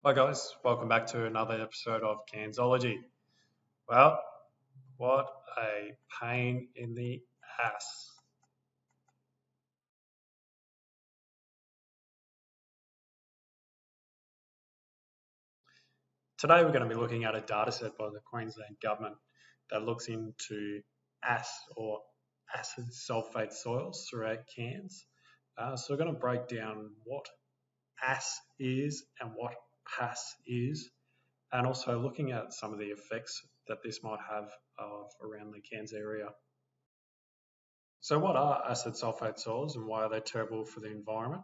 Hi guys, welcome back to another episode of Cairnsology. Well, what a pain in the ass. Today we're going to be looking at a data set by the Queensland Government that looks into or acid sulfate soils throughout Cairns. So we're going to break down what AS is and what PAS is, and also looking at some of the effects that this might have around the Cairns area. So what are acid sulfate soils and why are they terrible for the environment?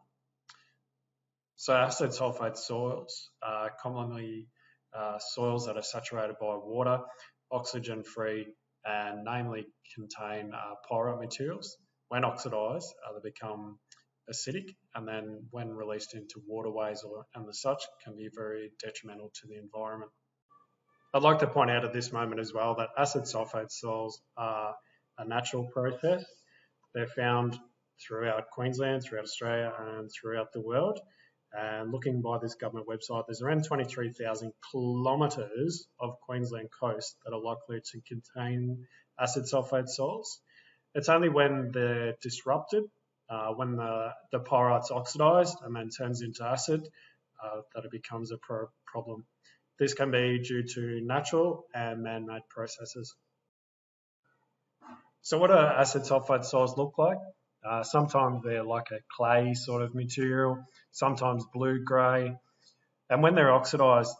So acid sulfate soils are commonly soils that are saturated by water, oxygen free, and namely contain pyrite materials. When oxidised, they become acidic, and then when released into waterways and the such can be very detrimental to the environment. I'd like to point out at this moment as well that acid sulfate soils are a natural process. They're found throughout Queensland, throughout Australia, and throughout the world. And looking by this government website, there's around 23,000 kilometres of Queensland coast that are likely to contain acid sulfate soils. It's only when they're disrupted, when the pyrite's oxidised and then turns into acid, that it becomes a problem. This can be due to natural and man-made processes. So what do acid sulfate soils look like? Sometimes they're like a clay sort of material, sometimes blue-grey. And when they're oxidised,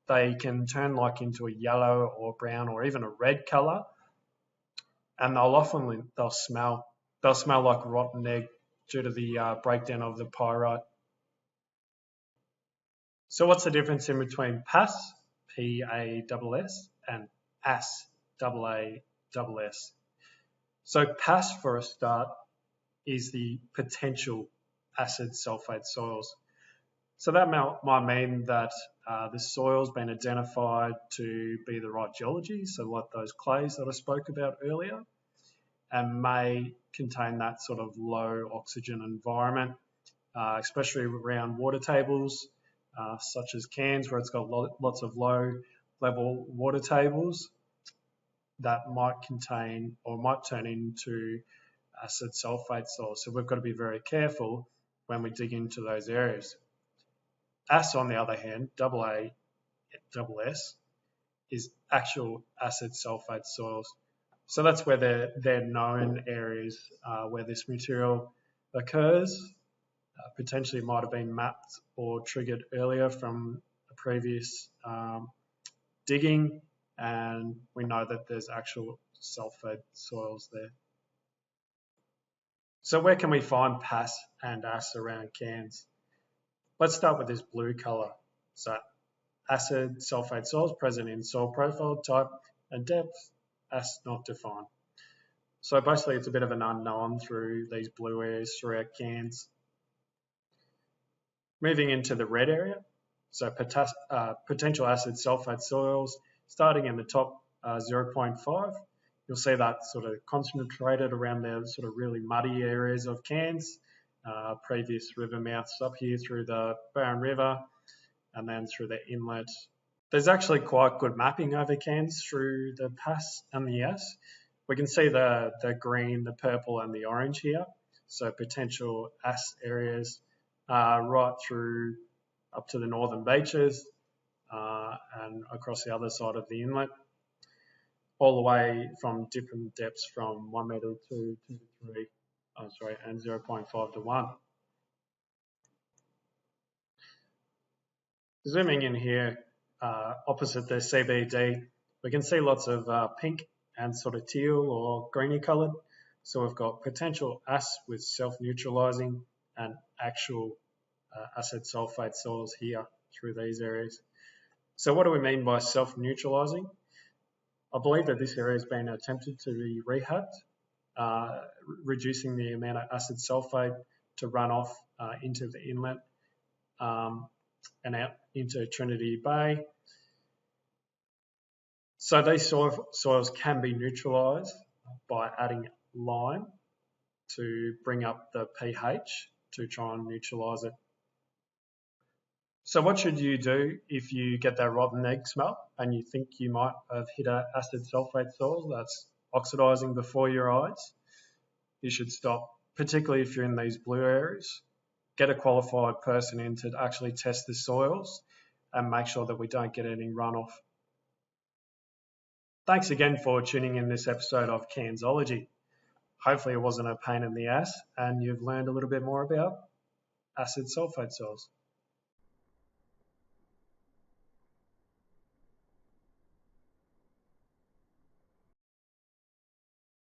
they can turn like into a yellow or brown or even a red colour. And they'll smell like rotten egg due to the breakdown of the pyrite. So what's the difference in between PAS, P-A-S-S, and AS, A-S-S? So PAS, for a start, is the potential acid sulfate soils. So that might mean that the soil's been identified to be the right geology, so like those clays that I spoke about earlier, and may contain that sort of low oxygen environment, especially around water tables, such as Cairns, where it's got lots of low level water tables that might contain or might turn into acid sulfate soils. So we've got to be very careful when we dig into those areas. AS, on the other hand, A-S-S, is actual acid sulfate soils. So that's where they're known areas where this material occurs. Potentially might have been mapped or triggered earlier from a previous digging, and we know that there's actual sulfate soils there. So where can we find PAS and AS around Cairns? Let's start with this blue colour. So acid sulfate soils present in soil profile, type and depth, AS not defined. So basically it's a bit of an unknown through these blue areas throughout Cairns. Moving into the red area, so potential acid sulfate soils, starting in the top 0.5, you'll see that sort of concentrated around the sort of really muddy areas of Cairns, previous river mouths up here through the Barron River, and then through the inlet. There's actually quite good mapping over Cairns through the PAS and the AS. We can see the green, the purple and the orange here, so potential AS areas right through up to the northern beaches and across the other side of the inlet, all the way from different depths from 1 metre to 2 to 3, and 0.5 to 1. Zooming in here, opposite the CBD, we can see lots of pink and sort of teal or greeny coloured. So we've got potential AS with self-neutralising and actual acid sulfate soils here through these areas. So what do we mean by self-neutralising? I believe that this area has been attempted to be rehabbed, reducing the amount of acid sulfate to run off into the inlet and out into Trinity Bay. So these soils can be neutralised by adding lime to bring up the pH to try and neutralise it. So what should you do if you get that rotten egg smell and you think you might have hit an acid sulfate soil that's oxidizing before your eyes? You should stop, particularly if you're in these blue areas. Get a qualified person in to actually test the soils and make sure that we don't get any runoff. Thanks again for tuning in this episode of Cairnsology. Hopefully it wasn't a pain in the ass and you've learned a little bit more about acid sulfate soils.